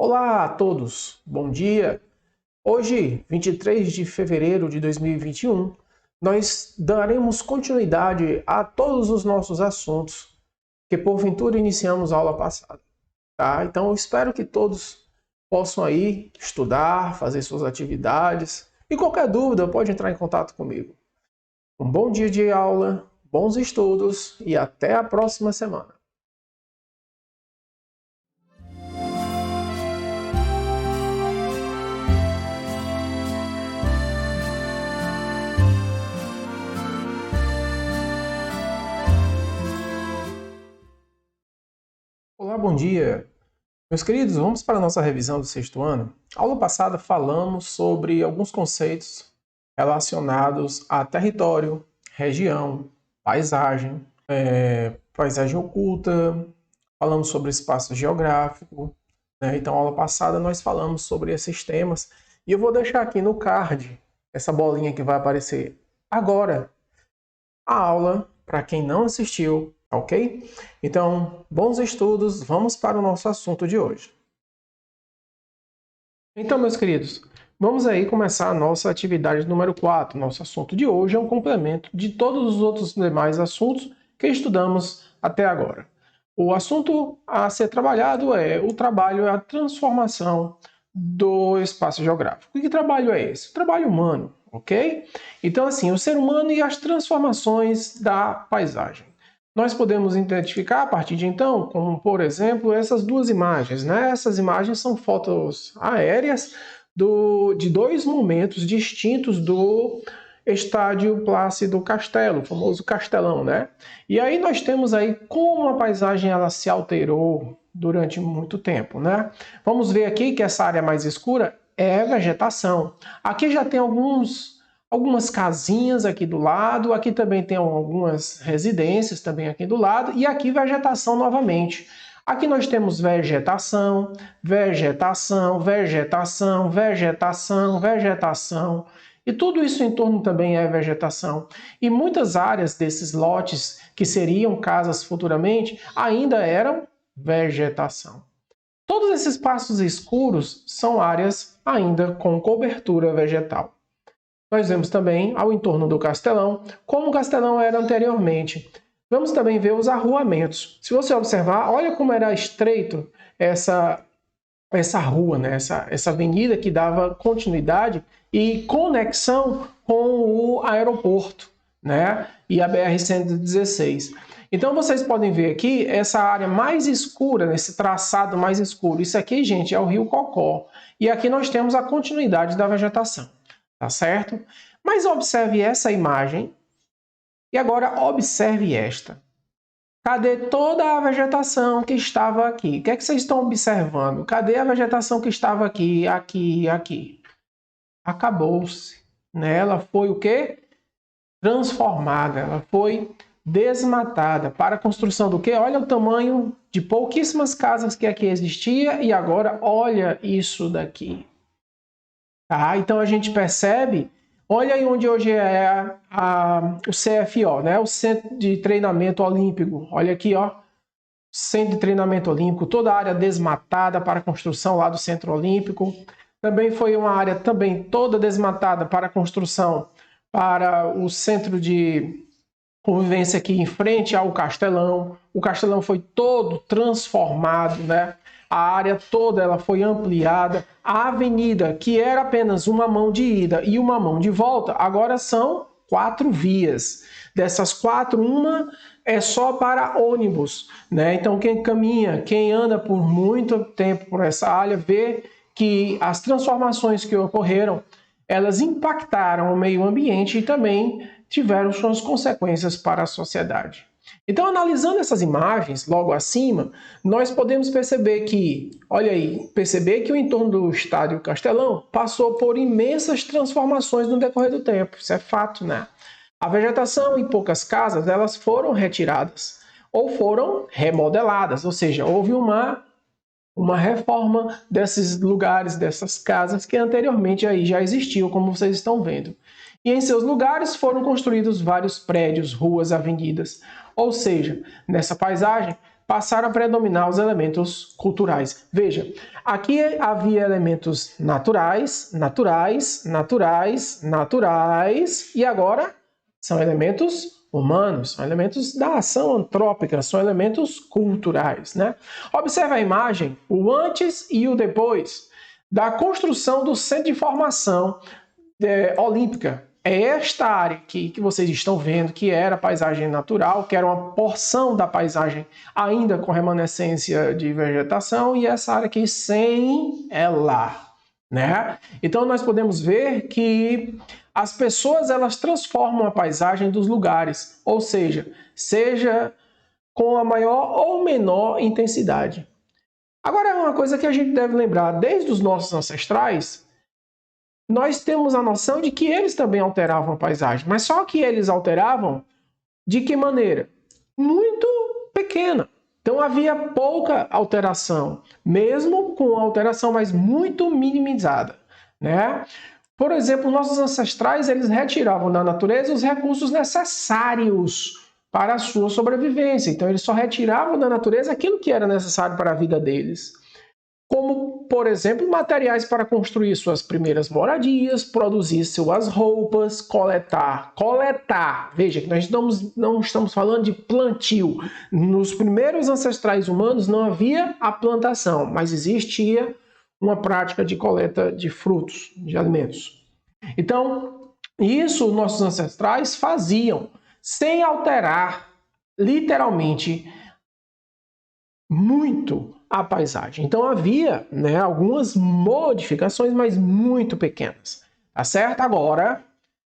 Olá a todos, bom dia! Hoje, 23 de fevereiro de 2021, nós daremos continuidade a todos os nossos assuntos que porventura iniciamos a aula passada. Tá? Então eu espero que todos possam aí estudar, fazer suas atividades e qualquer dúvida pode entrar em contato comigo. Um bom dia de aula, bons estudos e até a próxima semana. Olá, bom dia! Meus queridos, vamos para a nossa revisão do sexto ano. Na aula passada falamos sobre alguns conceitos relacionados a território, região, paisagem, paisagem oculta, falamos sobre espaço geográfico, né? Então, na aula passada nós falamos sobre esses temas e eu vou deixar aqui no card essa bolinha que vai aparecer agora, a aula para quem não assistiu. Ok? Então, bons estudos, vamos para o nosso assunto de hoje. Então, meus queridos, vamos aí começar a nossa atividade número 4. Nosso assunto de hoje é um complemento de todos os outros demais assuntos que estudamos até agora. O assunto a ser trabalhado é o trabalho, a transformação do espaço geográfico. E que trabalho é esse? O trabalho humano, ok? Então, assim, o ser humano e as transformações da paisagem. Nós podemos identificar a partir de então, como por exemplo, essas duas imagens, né? Essas imagens são fotos aéreas de dois momentos distintos do estádio Plácido Castelo, o famoso Castelão, né? E aí nós temos aí como a paisagem ela se alterou durante muito tempo, né? Vamos ver aqui que essa área mais escura é vegetação. Aqui já tem algumas casinhas aqui do lado, aqui também tem algumas residências também aqui do lado, e aqui vegetação novamente. Aqui nós temos vegetação, vegetação, vegetação, vegetação, vegetação, e tudo isso em torno também é vegetação. E muitas áreas desses lotes, que seriam casas futuramente, ainda eram vegetação. Todos esses espaços escuros são áreas ainda com cobertura vegetal. Nós vemos também ao entorno do castelão, como o castelão era anteriormente. Vamos também ver os arruamentos. Se você observar, olha como era estreito essa rua, né? essa avenida que dava continuidade e conexão com o aeroporto, né? E a BR-116. Então vocês podem ver aqui essa área mais escura, nesse traçado mais escuro. Isso aqui, gente, é o Rio Cocó. E aqui nós temos a continuidade da vegetação. Tá certo? Mas observe essa imagem e agora observe esta. Cadê toda a vegetação que estava aqui? O que é que vocês estão observando? Cadê a vegetação que estava aqui, aqui, aqui? Acabou-se, né? Ela foi o quê? Transformada, ela foi desmatada para a construção do quê? Olha o tamanho de pouquíssimas casas que aqui existia e agora olha isso daqui. Tá? Então a gente percebe, olha aí onde hoje é o CFO, né? O Centro de Treinamento Olímpico. Olha aqui, ó, Centro de Treinamento Olímpico, toda a área desmatada para a construção lá do Centro Olímpico. Também foi uma área também toda desmatada para a construção para o Centro de Convivência aqui em frente ao Castelão. O Castelão foi todo transformado, né? A área toda ela foi ampliada. A avenida, que era apenas uma mão de ida e uma mão de volta, agora são 4 vias. Dessas 4, uma é só para ônibus, né? Então quem caminha, quem anda por muito tempo por essa área, vê que as transformações que ocorreram, elas impactaram o meio ambiente e também tiveram suas consequências para a sociedade. Então, analisando essas imagens logo acima, nós podemos perceber que, olha aí, que o entorno do estádio Castelão passou por imensas transformações no decorrer do tempo. Isso é fato, né? A vegetação e poucas casas, elas foram retiradas ou foram remodeladas, ou seja, houve uma reforma desses lugares, dessas casas que anteriormente aí já existiam, como vocês estão vendo. E em seus lugares foram construídos vários prédios, ruas, avenidas. Ou seja, nessa paisagem, passaram a predominar os elementos culturais. Veja, aqui havia elementos naturais, e agora são elementos humanos, são elementos da ação antrópica, são elementos culturais, né? Observe a imagem, o antes e o depois da construção do Centro de Formação Olímpica. É esta área aqui que vocês estão vendo, que era paisagem natural, que era uma porção da paisagem ainda com remanescência de vegetação, e essa área aqui sem ela, né? Então nós podemos ver que as pessoas elas transformam a paisagem dos lugares, ou seja com a maior ou menor intensidade. Agora é uma coisa que a gente deve lembrar, desde os nossos ancestrais, nós temos a noção de que eles também alteravam a paisagem, mas só que eles alteravam de que maneira? Muito pequena. Então havia pouca alteração, mesmo com alteração, mas muito minimizada, né? Por exemplo, nossos ancestrais eles retiravam da natureza os recursos necessários para a sua sobrevivência. Então eles só retiravam da natureza aquilo que era necessário para a vida deles. Como, por exemplo, materiais para construir suas primeiras moradias, produzir suas roupas, coletar. Veja que nós não estamos falando de plantio. Nos primeiros ancestrais humanos não havia a plantação, mas existia uma prática de coleta de frutos, de alimentos. Então, isso nossos ancestrais faziam, sem alterar, literalmente, muito a paisagem. Então havia, né, algumas modificações, mas muito pequenas. Tá certo? Agora,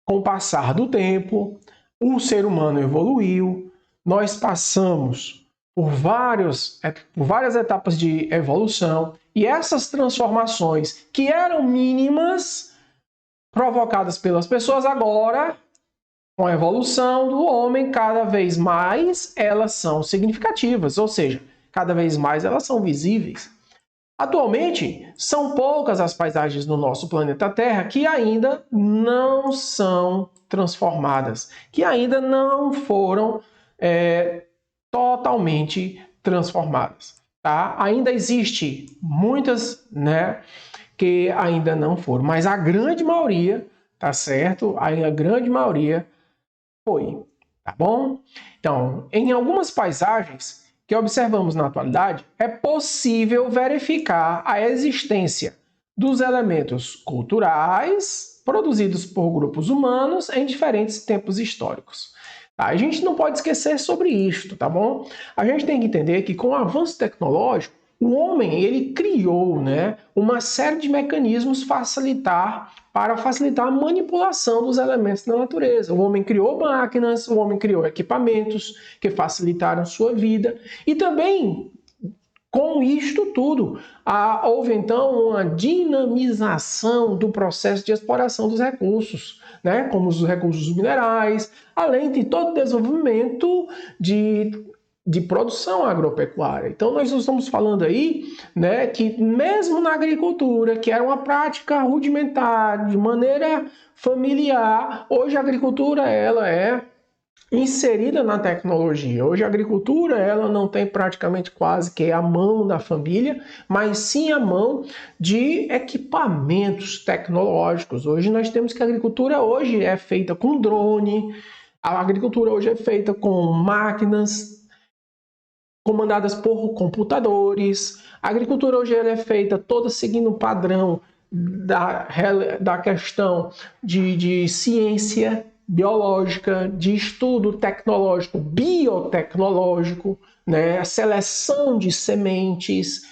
com o passar do tempo, o ser humano evoluiu, nós passamos por várias etapas de evolução, e essas transformações que eram mínimas, provocadas pelas pessoas, agora, com a evolução do homem, cada vez mais elas são significativas, ou seja, cada vez mais elas são visíveis. Atualmente, são poucas as paisagens no nosso planeta Terra que ainda não são transformadas, que ainda não foram totalmente transformadas. Tá? Ainda existe muitas, né, que ainda não foram, mas a grande maioria, tá certo? A grande maioria foi, tá bom? Então, em algumas paisagens que observamos na atualidade, é possível verificar a existência dos elementos culturais produzidos por grupos humanos em diferentes tempos históricos. Tá? A gente não pode esquecer sobre isto, tá bom? A gente tem que entender que com o avanço tecnológico, o homem ele criou, né, uma série de mecanismos para facilitar a manipulação dos elementos da natureza. O homem criou máquinas, o homem criou equipamentos que facilitaram sua vida. E também, com isto tudo, houve então uma dinamização do processo de exploração dos recursos, né, como os recursos minerais, além de todo o desenvolvimento de produção agropecuária. Então nós estamos falando aí, né, que mesmo na agricultura, que era uma prática rudimentar, de maneira familiar, hoje a agricultura ela é inserida na tecnologia. Hoje a agricultura ela não tem praticamente quase que a mão da família, mas sim a mão de equipamentos tecnológicos. Hoje nós temos que a agricultura hoje é feita com drone, a agricultura hoje é feita com máquinas comandadas por computadores. A agricultura hoje é feita toda seguindo o padrão da questão de ciência biológica, de estudo tecnológico, biotecnológico, né? Seleção de sementes,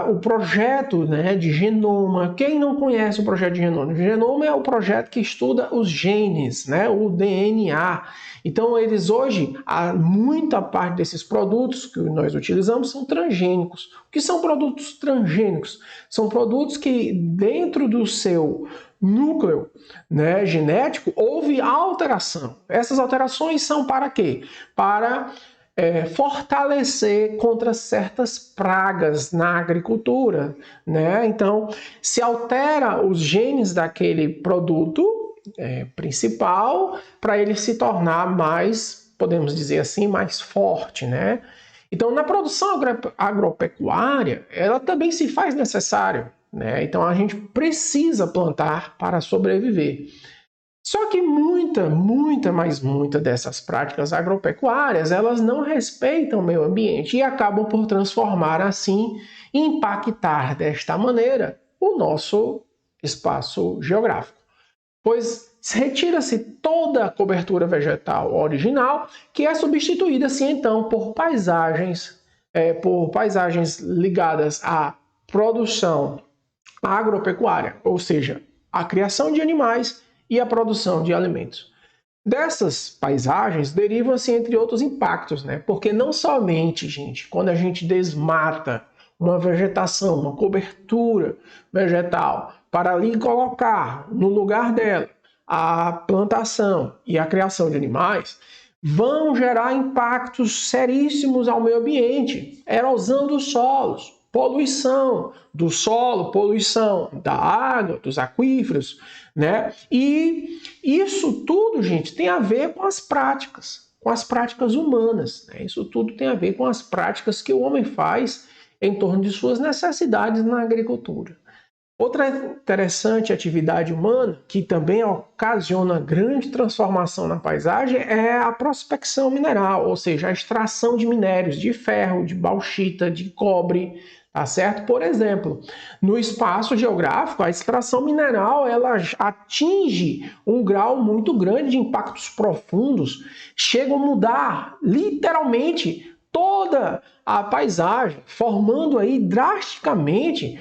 o projeto, né, de genoma. Quem não conhece o projeto de genoma? O genoma é o projeto que estuda os genes, né, o DNA. Então, eles hoje, muita parte desses produtos que nós utilizamos são transgênicos. O que são produtos transgênicos? São produtos que, dentro do seu núcleo, né, genético, houve alteração. Essas alterações são para quê? Para fortalecer contra certas pragas na agricultura, né? Então, se altera os genes daquele produto principal para ele se tornar mais, podemos dizer assim, mais forte, né? Então, na produção agropecuária, ela também se faz necessário, né? Então, a gente precisa plantar para sobreviver. Só que muita dessas práticas agropecuárias, elas não respeitam o meio ambiente e acabam por transformar assim, impactar desta maneira o nosso espaço geográfico. Pois retira-se toda a cobertura vegetal original, que é substituída assim então por paisagens ligadas à produção agropecuária, ou seja, a criação de animais e a produção de alimentos. Dessas paisagens derivam-se, entre outros, impactos, né? Porque não somente, gente, quando a gente desmata uma vegetação, uma cobertura vegetal, para ali colocar no lugar dela a plantação e a criação de animais, vão gerar impactos seríssimos ao meio ambiente, erosão dos solos, poluição do solo, poluição da água, dos aquíferos, né? E isso tudo, gente, tem a ver com as práticas humanas, né? Isso tudo tem a ver com as práticas que o homem faz em torno de suas necessidades na agricultura. Outra interessante atividade humana, que também ocasiona grande transformação na paisagem, é a prospecção mineral, ou seja, a extração de minérios de ferro, de bauxita, de cobre, tá certo? Por exemplo, no espaço geográfico, a extração mineral ela atinge um grau muito grande de impactos profundos, chega a mudar literalmente toda a paisagem, formando aí drasticamente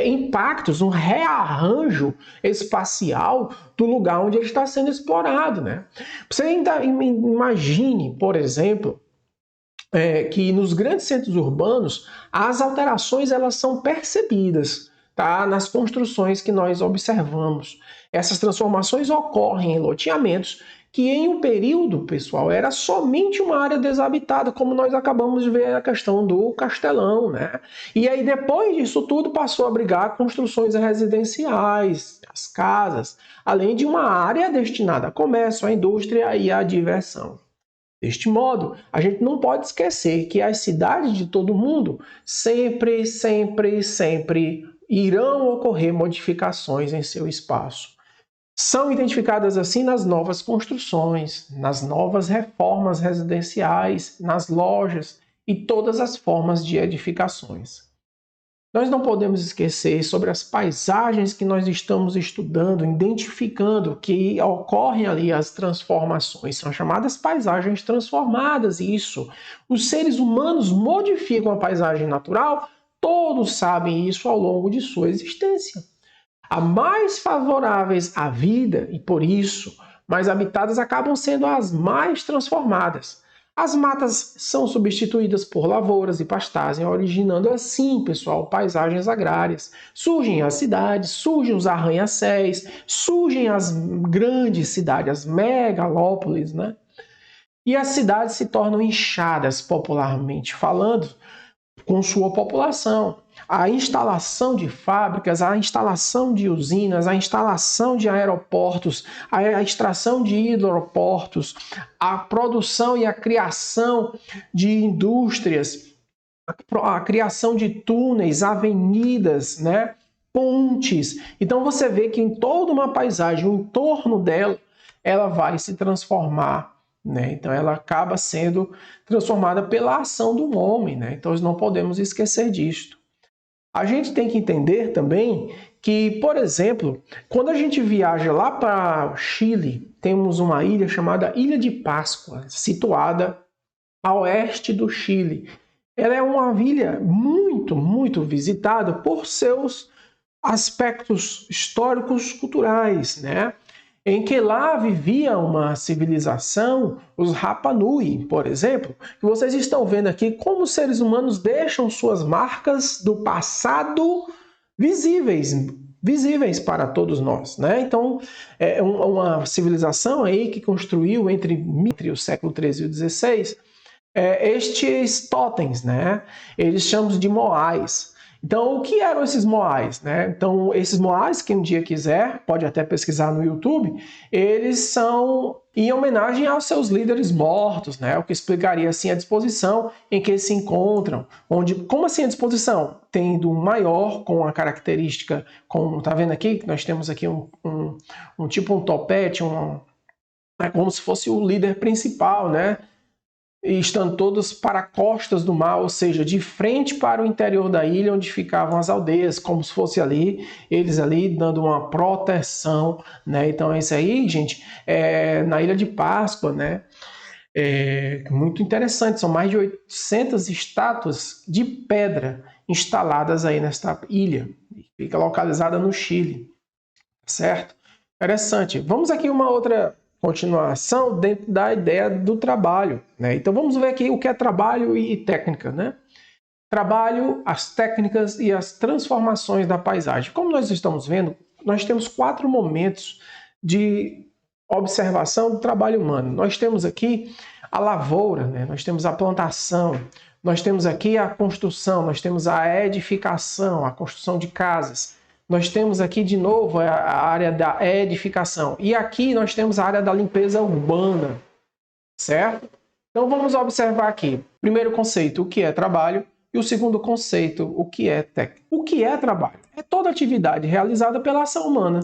impactos, um rearranjo espacial do lugar onde ele está sendo explorado, né? Você ainda imagine, por exemplo, que nos grandes centros urbanos as alterações elas são percebidas, tá? Nas construções que nós observamos. Essas transformações ocorrem em loteamentos que em um período, pessoal, era somente uma área desabitada, como nós acabamos de ver a questão do Castelão, né? E aí depois disso tudo passou a abrigar construções residenciais, as casas, além de uma área destinada a comércio, à indústria e à diversão. Deste modo, a gente não pode esquecer que as cidades de todo mundo sempre irão ocorrer modificações em seu espaço. São identificadas assim nas novas construções, nas novas reformas residenciais, nas lojas e todas as formas de edificações. Nós não podemos esquecer sobre as paisagens que nós estamos estudando, identificando que ocorrem ali as transformações. São chamadas paisagens transformadas, isso. Os seres humanos modificam a paisagem natural, todos sabem isso ao longo de sua existência. As mais favoráveis à vida, e por isso, mais habitadas acabam sendo as mais transformadas. As matas são substituídas por lavouras e pastagem, originando assim, pessoal, paisagens agrárias. Surgem as cidades, surgem os arranha-céus, surgem as grandes cidades, as megalópolis, né? E as cidades se tornam inchadas, popularmente falando, com sua população. A instalação de fábricas, a instalação de usinas, a instalação de aeroportos, a extração de hidroportos, a produção e a criação de indústrias, a criação de túneis, avenidas, né? Pontes. Então você vê que em toda uma paisagem, o entorno dela, ela vai se transformar. Né? Então ela acaba sendo transformada pela ação do homem, né? Então nós não podemos esquecer disto. A gente tem que entender também que, por exemplo, quando a gente viaja lá para o Chile, temos uma ilha chamada Ilha de Páscoa, situada a oeste do Chile. Ela é uma ilha muito visitada por seus aspectos históricos culturais, né? Em que lá vivia uma civilização, os Rapa Nui, por exemplo, que vocês estão vendo aqui como os seres humanos deixam suas marcas do passado visíveis para todos nós, né? Então, é uma civilização aí que construiu entre o século XIII e o XVI estes totens, né? Eles chamam de moais. Então, o que eram esses moais, né? Então, esses moais, quem um dia quiser, pode até pesquisar no YouTube, eles são em homenagem aos seus líderes mortos, né? O que explicaria assim a disposição em que eles se encontram, onde, como assim a disposição? Tendo um maior com a característica, como tá vendo aqui, nós temos aqui um tipo um topete, é como se fosse o líder principal, né? E estando todos para costas do mar, ou seja, de frente para o interior da ilha, onde ficavam as aldeias, como se fosse ali, eles ali dando uma proteção, né? Então, é isso aí, gente, na Ilha de Páscoa, né? Muito interessante, são mais de 800 estátuas de pedra instaladas aí nesta ilha, fica localizada no Chile, certo? Interessante. Vamos aqui uma outra continuação dentro da ideia do trabalho, né? Então vamos ver aqui o que é trabalho e técnica, né? Trabalho, as técnicas e as transformações da paisagem. Como nós estamos vendo, nós temos 4 momentos de observação do trabalho humano. Nós temos aqui a lavoura, né? Nós temos a plantação, nós temos aqui a construção, nós temos a edificação, a construção de casas. Nós temos aqui de novo a área da edificação. E aqui nós temos a área da limpeza urbana, certo? Então vamos observar aqui. Primeiro conceito, o que é trabalho? E o segundo conceito, o que é técnica? O que é trabalho? É toda atividade realizada pela ação humana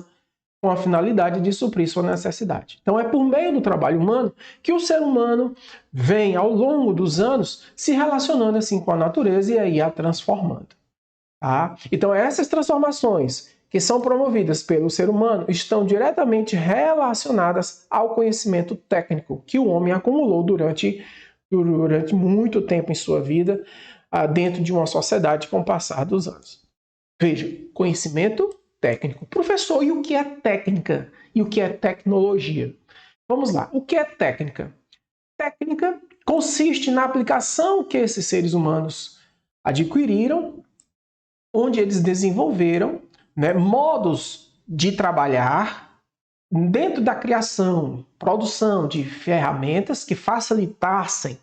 com a finalidade de suprir sua necessidade. Então é por meio do trabalho humano que o ser humano vem, ao longo dos anos, se relacionando assim com a natureza e aí a transformando. Tá? Então essas transformações que são promovidas pelo ser humano estão diretamente relacionadas ao conhecimento técnico que o homem acumulou durante muito tempo em sua vida dentro de uma sociedade com o passar dos anos. Veja, conhecimento técnico. Professor, e o que é técnica? E o que é tecnologia? Vamos lá. O que é técnica? Técnica consiste na aplicação que esses seres humanos adquiriram, onde eles desenvolveram, né, modos de trabalhar dentro da criação, produção de ferramentas que facilitassem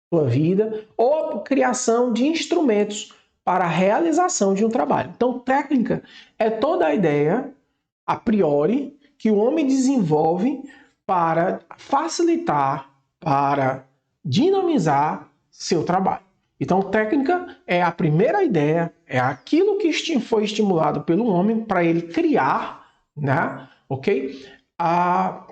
sua vida ou a criação de instrumentos para a realização de um trabalho. Então, técnica é toda a ideia, a priori, que o homem desenvolve para facilitar, para dinamizar seu trabalho. Então, técnica é a primeira ideia, é aquilo que foi estimulado pelo homem para ele criar, né, ok? A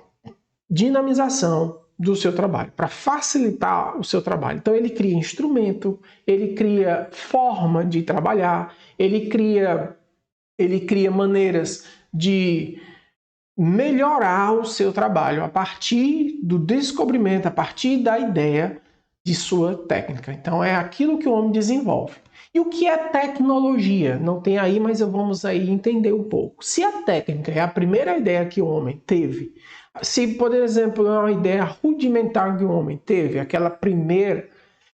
dinamização do seu trabalho, para facilitar o seu trabalho. Então, ele cria instrumento, ele cria forma de trabalhar, ele cria maneiras de melhorar o seu trabalho a partir do descobrimento, a partir da ideia de sua técnica. Então é aquilo que o homem desenvolve. E o que é tecnologia? Não tem aí, mas vamos aí entender um pouco. Se a técnica é a primeira ideia que o homem teve, se, por exemplo, é uma ideia rudimentar que o homem teve, aquela primeira,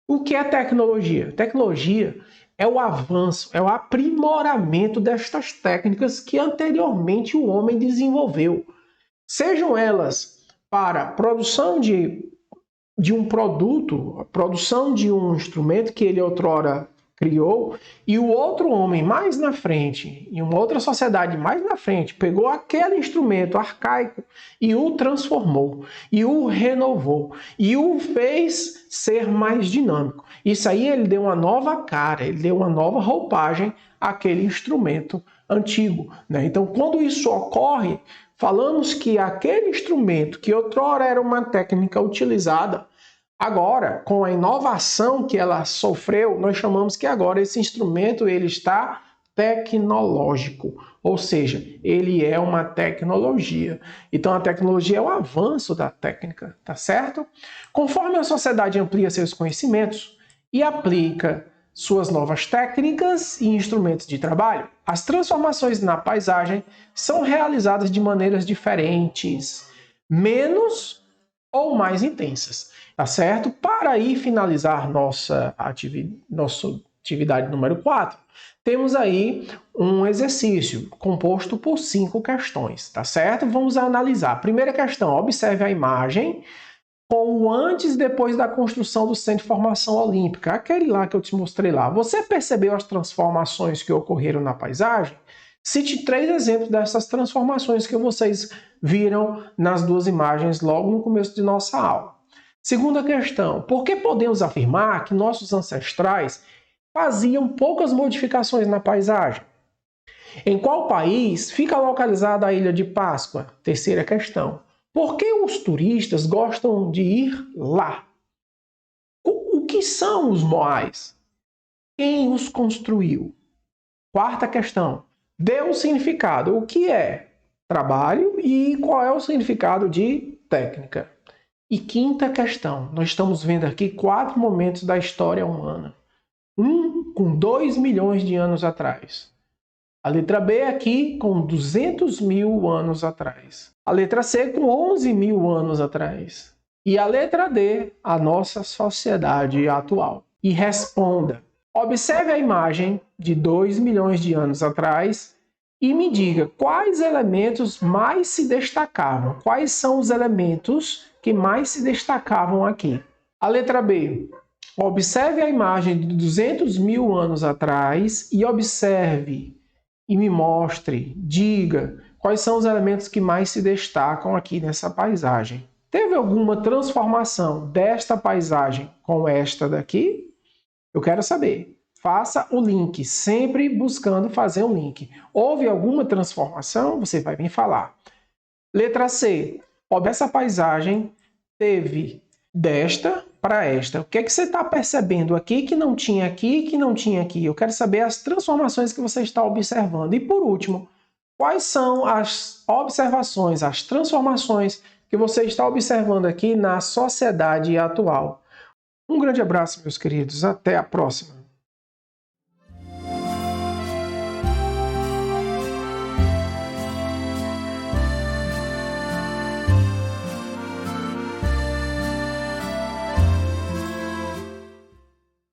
o que é tecnologia? Tecnologia é o avanço, é o aprimoramento destas técnicas que anteriormente o homem desenvolveu. Sejam elas para produção de um produto, a produção de um instrumento que ele outrora criou, e o outro homem mais na frente, em uma outra sociedade mais na frente, pegou aquele instrumento arcaico e o transformou, e o renovou, e o fez ser mais dinâmico. Isso aí ele deu uma nova cara, ele deu uma nova roupagem àquele instrumento antigo, né? Então, quando isso ocorre, falamos que aquele instrumento que outrora era uma técnica utilizada, agora, com a inovação que ela sofreu, nós chamamos que agora esse instrumento ele está tecnológico, ou seja, ele é uma tecnologia. Então a tecnologia é o avanço da técnica, tá certo? Conforme a sociedade amplia seus conhecimentos e aplica suas novas técnicas e instrumentos de trabalho, as transformações na paisagem são realizadas de maneiras diferentes, menos ou mais intensas, tá certo? Para aí finalizar nossa atividade número 4, temos aí um exercício composto por 5 questões, tá certo? Vamos analisar. Primeira questão, observe a imagem com o antes e depois da construção do Centro de Formação Olímpica, aquele lá que eu te mostrei lá. Você percebeu as transformações que ocorreram na paisagem? Cite 3 exemplos dessas transformações que vocês viram nas 2 imagens logo no começo de nossa aula. Segunda questão, por que podemos afirmar que nossos ancestrais faziam poucas modificações na paisagem? Em qual país fica localizada a Ilha de Páscoa? Terceira questão, por que os turistas gostam de ir lá? O que são os moais? Quem os construiu? Quarta questão, dê um significado. O que é trabalho e qual é o significado de técnica? E quinta questão, nós estamos vendo aqui 4 momentos da história humana. Um com 2 milhões de anos atrás. A letra B aqui com 200 mil anos atrás. A letra C com 11 mil anos atrás. E a letra D, a nossa sociedade atual. E responda. Observe a imagem de 2 milhões de anos atrás e me diga quais elementos mais se destacavam. Quais são os elementos que mais se destacavam aqui? A letra B. Observe a imagem de 200 mil anos atrás e observe e me mostre, diga, quais são os elementos que mais se destacam aqui nessa paisagem. Teve alguma transformação desta paisagem com esta daqui? Eu quero saber. Faça o link, sempre buscando fazer um link. Houve alguma transformação? Você vai me falar. Letra C. Essa paisagem teve desta para esta. O que é que você está percebendo aqui que não tinha aqui, que não tinha aqui? Eu quero saber as transformações que você está observando. E por último, quais são as observações, as transformações que você está observando aqui na sociedade atual? Um grande abraço, meus queridos. Até a próxima.